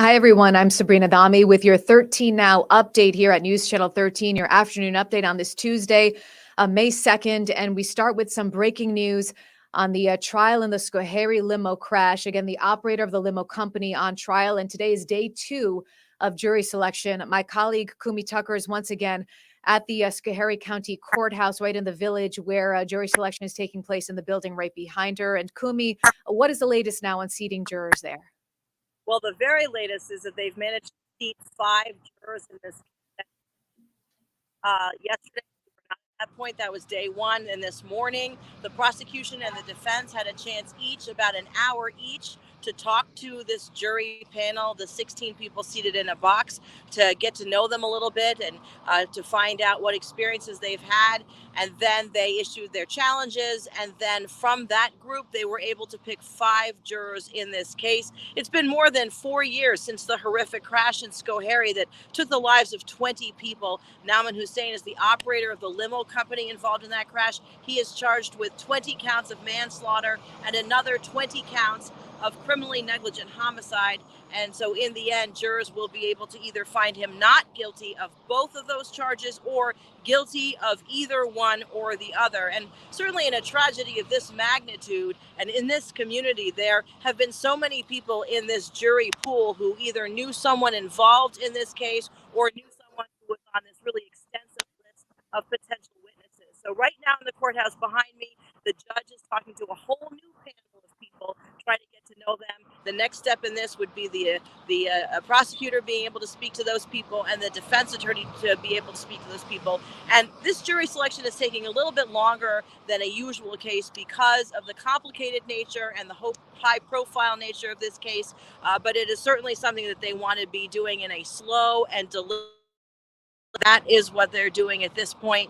Hi, everyone. I'm Sabrina Dami with your 13 Now update here at News Channel 13, your afternoon update on this Tuesday, May 2nd. And we start with some breaking news on the trial in the Schoharie Limo crash. Again, the operator of the limo company on trial. And today is day 2 of jury selection. My colleague Kumi Tucker is once again at the Schoharie County Courthouse, right in the village where jury selection is taking place, in the building right behind her. And Kumi, what is the latest now on seating jurors there? Well, the very latest is that they've managed to seat 5 jurors in this case. Yesterday, we were not at that point. That was day 1. And this morning, the prosecution and the defense had a chance each, about an hour each, to talk to this jury panel, the 16 people seated in a box, to get to know them a little bit and to find out what experiences they've had. And then they issued their challenges. And then from that group, they were able to pick 5 jurors in this case. It's been more than 4 years since the horrific crash in Schoharie that took the lives of 20 people. Nauman Hussein is the operator of the limo company involved in that crash. He is charged with 20 counts of manslaughter and another 20 counts of criminally negligent homicide. And so in the end, jurors will be able to either find him not guilty of both of those charges or guilty of either one or the other. And certainly in a tragedy of this magnitude and in this community, there have been so many people in this jury pool who either knew someone involved in this case or knew someone who was on this really extensive list of potential witnesses. So right now in the courthouse behind me, the judge is talking to a whole new panel of people, trying to get to know them. The next step in this would be the prosecutor being able to speak to those people and the defense attorney to be able to speak to those people. And this jury selection is taking a little bit longer than a usual case because of the complicated nature and the high-profile nature of this case. But it is certainly something that they want to be doing in a slow and deliberate. That is what they're doing at this point.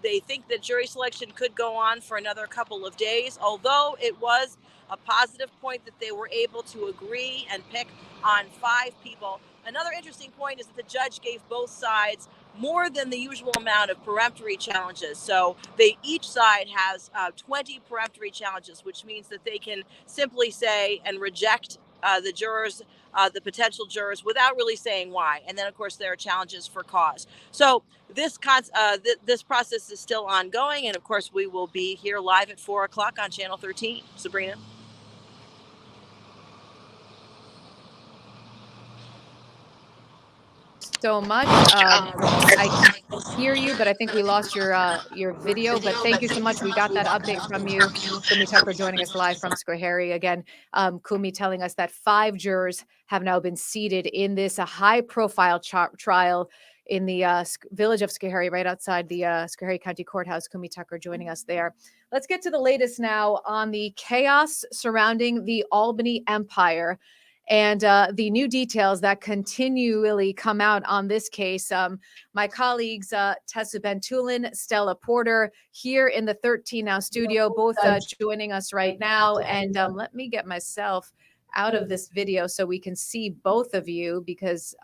They think that jury selection could go on for another couple of days, although it was a positive point that they were able to agree and pick on 5 people. Another interesting point is that the judge gave both sides more than the usual amount of peremptory challenges. So each side has 20 peremptory challenges, which means that they can simply say and reject the jurors, the potential jurors, without really saying why. And then, of course, there are challenges for cause. So this process is still ongoing. And, of course, we will be here live at 4 o'clock on Channel 13. Sabrina? So much. I can hear you, but I think we lost your video. But thank you so much. We got that update from you. Kumi Tucker joining us live from Schoharie. Again, Kumi telling us that 5 jurors have now been seated in this high-profile trial in the village of Schoharie, right outside the Schoharie County Courthouse. Kumi Tucker joining us there. Let's get to the latest now on the chaos surrounding the Albany Empire and the new details that continually come out on this case. My colleagues, Tessa Bentulin, Stella Porter, here in the 13 Now studio, both joining us right now. And let me get myself out of this video so we can see both of you, because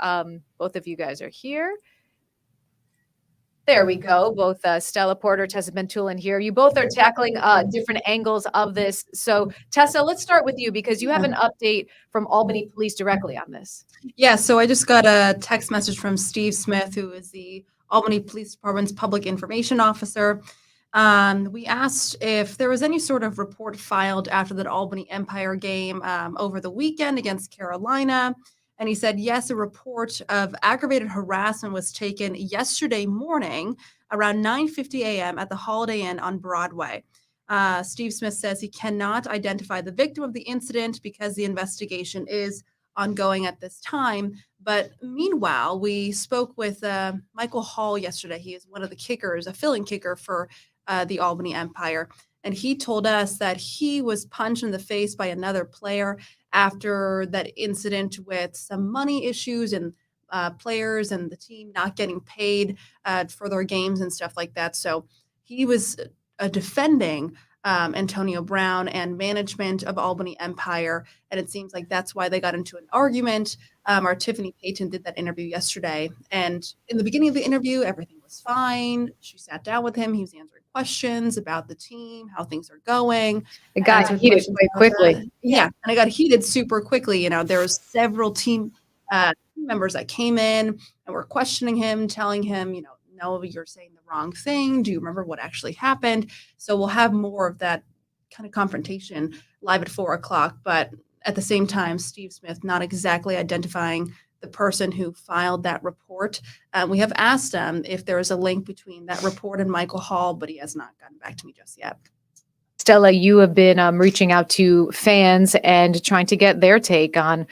both of you guys are here. There we go. Both Stella Porter, Tessa Bentulin here. You both are tackling different angles of this. So Tessa, let's start with you because you have an update from Albany Police directly on this. Yeah, so I just got a text message from Steve Smith, who is the Albany Police Department's public information officer. We asked if there was any sort of report filed after that Albany Empire game over the weekend against Carolina. And he said, yes, a report of aggravated harassment was taken yesterday morning around 9:50 a.m. at the Holiday Inn on Broadway. Steve Smith says he cannot identify the victim of the incident because the investigation is ongoing at this time. But meanwhile, we spoke with Michael Hall yesterday. He is one of the kickers, a filling kicker for the Albany Empire. And he told us that he was punched in the face by another player after that incident with some money issues and players and the team not getting paid for their games and stuff like that. So he was defending Antonio Brown and management of Albany Empire. And it seems like that's why they got into an argument. Our Tiffany Payton did that interview yesterday. And in the beginning of the interview, everything was fine. She sat down with him. He was answering questions about the team, how things are going. It got Answered heated questions quite about quickly. that. Yeah, and it got heated super quickly. There was several team members that came in and were questioning him, telling him, no, you're saying the wrong thing. Do you remember what actually happened? So we'll have more of that kind of confrontation live at 4:00. But at the same time, Steve Smith not exactly identifying the person who filed that report. We have asked him if there is a link between that report and Michael Hall, but he has not gotten back to me just yet. Stella, you have been reaching out to fans and trying to get their take on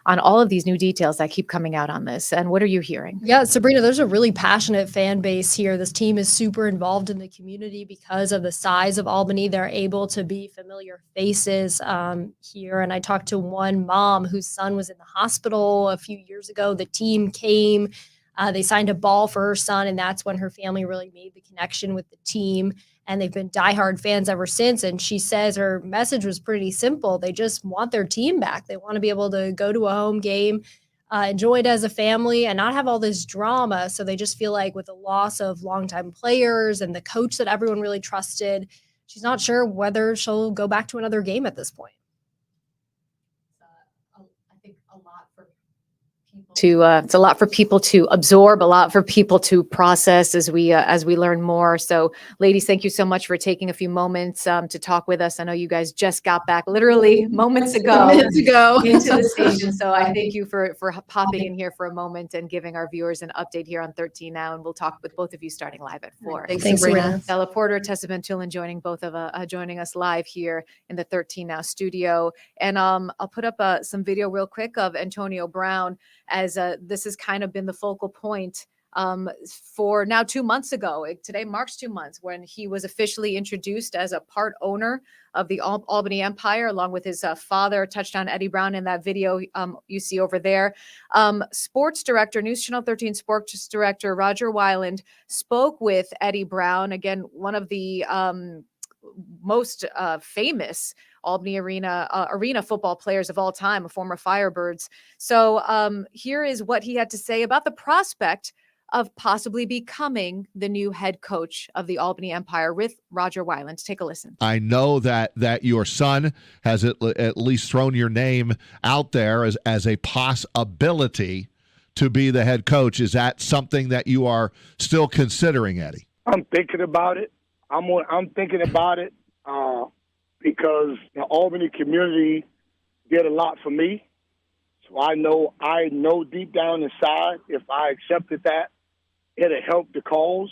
all of these new details that keep coming out on this. And what are you hearing? Yeah, Sabrina, there's a really passionate fan base here. This team is super involved in the community because of the size of Albany. They're able to be familiar faces here. And I talked to one mom whose son was in the hospital a few years ago. The team came, they signed a ball for her son, and that's when her family really made the connection with the team. And they've been diehard fans ever since. And she says her message was pretty simple. They just want their team back. They want to be able to go to a home game, enjoy it as a family, and not have all this drama. So they just feel like with the loss of longtime players and the coach that everyone really trusted, she's not sure whether she'll go back to another game at this point. I think a lot for people It's a lot for people to absorb, a lot for people to process as we learn more. So, ladies, thank you so much for taking a few moments to talk with us. I know you guys just got back literally moments ago minutes ago. into the station. So I thank you for popping in here for a moment and giving our viewers an update here on 13 Now. And we'll talk with both of you starting live at 4. Thanks, Thanks, Sabrina. Sabrina. Stella Porter, Tessa Ventulin joining joining us live here in the 13 Now studio. And I'll put up some video real quick of Antonio Brown, as this has kind of been the focal point for now 2 months ago. Today marks 2 months when he was officially introduced as a part owner of the Albany Empire, along with his father, Touchdown Eddie Brown, in that video you see over there. Sports director, News Channel 13 sports director Roger Weiland spoke with Eddie Brown, again, one of the most famous Albany arena football players of all time, a former Firebirds. So here is what he had to say about the prospect of possibly becoming the new head coach of the Albany Empire with Roger Weiland. Take a listen. I know that your son has at least thrown your name out there as a possibility to be the head coach. Is that something that you are still considering, Eddie? I'm thinking about it. I'm thinking about it because the Albany community did a lot for me. So I know deep down inside, if I accepted that, it'll help the cause.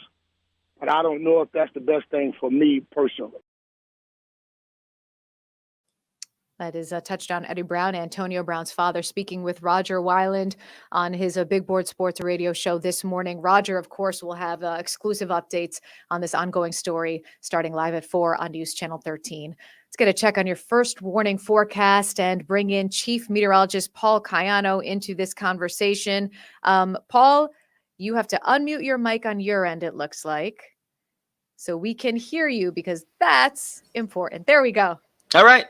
But I don't know if that's the best thing for me personally. That is Touchdown Eddie Brown, Antonio Brown's father, speaking with Roger Weiland on his Big Board Sports radio show this morning. Roger, of course, will have exclusive updates on this ongoing story starting live at 4 on News Channel 13. Let's get a check on your first warning forecast and bring in Chief Meteorologist Paul Cayano into this conversation. Paul, you have to unmute your mic on your end, it looks like, so we can hear you, because that's important. There we go. All right.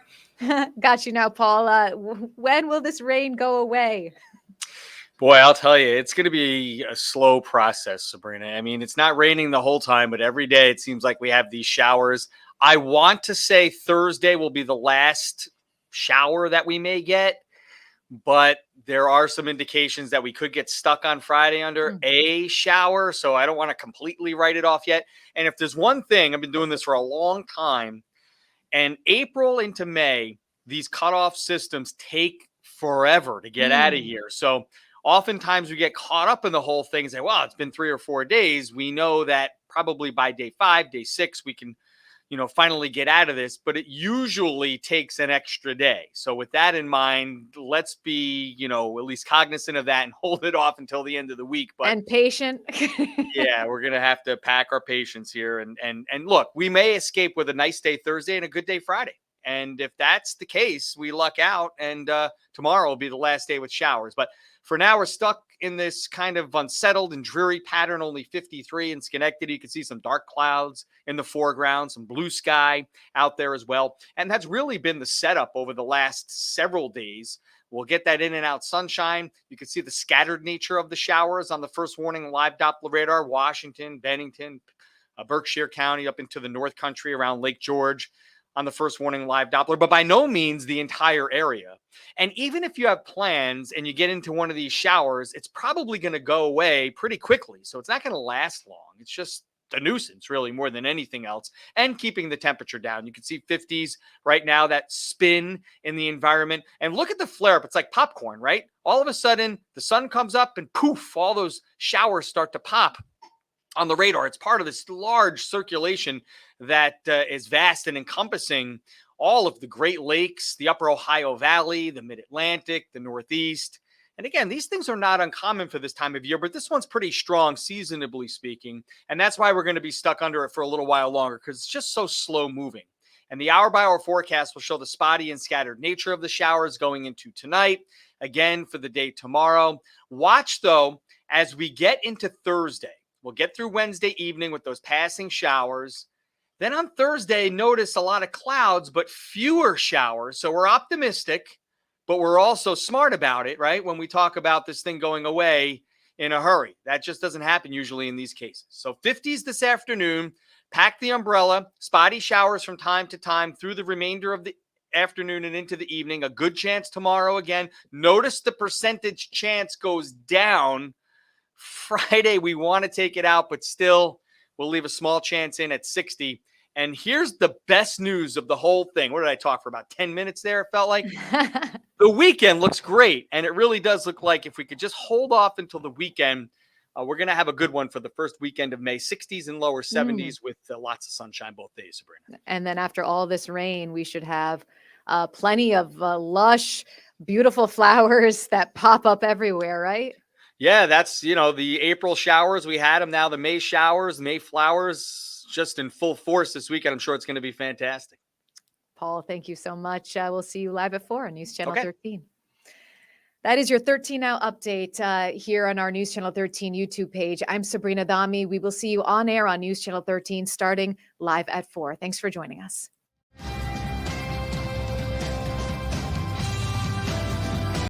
Got you now, Paul. When will this rain go away? Boy, I'll tell you, it's going to be a slow process, Sabrina. I mean, it's not raining the whole time, but every day it seems like we have these showers. I want to say Thursday will be the last shower that we may get, but there are some indications that we could get stuck on Friday under a shower. So I don't want to completely write it off yet. And if there's one thing, I've been doing this for a long time, and April into May, these cutoff systems take forever to get out of here. So oftentimes we get caught up in the whole thing and say, well, it's been 3 or 4 days. We know that probably by day 5, day 6, we can, finally get out of this, but it usually takes an extra day. So with that in mind, let's be, at least cognizant of that and hold it off until the end of the week. But and patient. yeah, we're going to have to pack our patience here. And look, we may escape with a nice day Thursday and a good day Friday. And if that's the case, we luck out, and tomorrow will be the last day with showers. But for now, we're stuck in this kind of unsettled and dreary pattern, only 53 in Schenectady. You can see some dark clouds in the foreground, some blue sky out there as well. And that's really been the setup over the last several days. We'll get that in and out sunshine. You can see the scattered nature of the showers on the first warning live Doppler radar, Washington, Bennington, Berkshire County, up into the North Country around Lake George on the first warning live Doppler, but by no means the entire area. And even if you have plans and you get into one of these showers, it's probably going to go away pretty quickly. So it's not going to last long. It's just a nuisance, really, more than anything else, and keeping the temperature down. You can see 50s right now, that spin in the environment. And look at the flare up. It's like popcorn, right? All of a sudden, the sun comes up and poof, all those showers start to pop on the radar. It's part of this large circulation that is vast and encompassing all of the Great Lakes, the upper Ohio Valley, the mid-Atlantic, the Northeast. And again, these things are not uncommon for this time of year, but this one's pretty strong, seasonably speaking. And that's why we're going to be stuck under it for a little while longer, because it's just so slow moving. And the hour-by-hour forecast will show the spotty and scattered nature of the showers going into tonight, again for the day tomorrow. Watch, though, as we get into Thursday. We'll get through Wednesday evening with those passing showers. Then on Thursday, notice a lot of clouds, but fewer showers. So we're optimistic, but we're also smart about it, right? When we talk about this thing going away in a hurry, that just doesn't happen usually in these cases. So 50s this afternoon, pack the umbrella, spotty showers from time to time through the remainder of the afternoon and into the evening. A good chance tomorrow again. Notice the percentage chance goes down. Friday, we want to take it out, but still we'll leave a small chance in at 60. And here's the best news of the whole thing. What did I talk for, about 10 minutes there? It felt like the weekend looks great. And it really does look like if we could just hold off until the weekend, we're going to have a good one for the first weekend of May. 60s and lower 70s with lots of sunshine both days, Sabrina. And then after all this rain, we should have plenty of lush, beautiful flowers that pop up everywhere, right? Yeah, that's, the April showers. We had them. Now the May showers, May flowers, just in full force this weekend. I'm sure it's going to be fantastic. Paul, thank you so much. We'll see you live at 4 on News Channel Okay. 13. That is your 13 Now update here on our News Channel 13 YouTube page. I'm Sabrina Dami. We will see you on air on News Channel 13 starting live at 4. Thanks for joining us.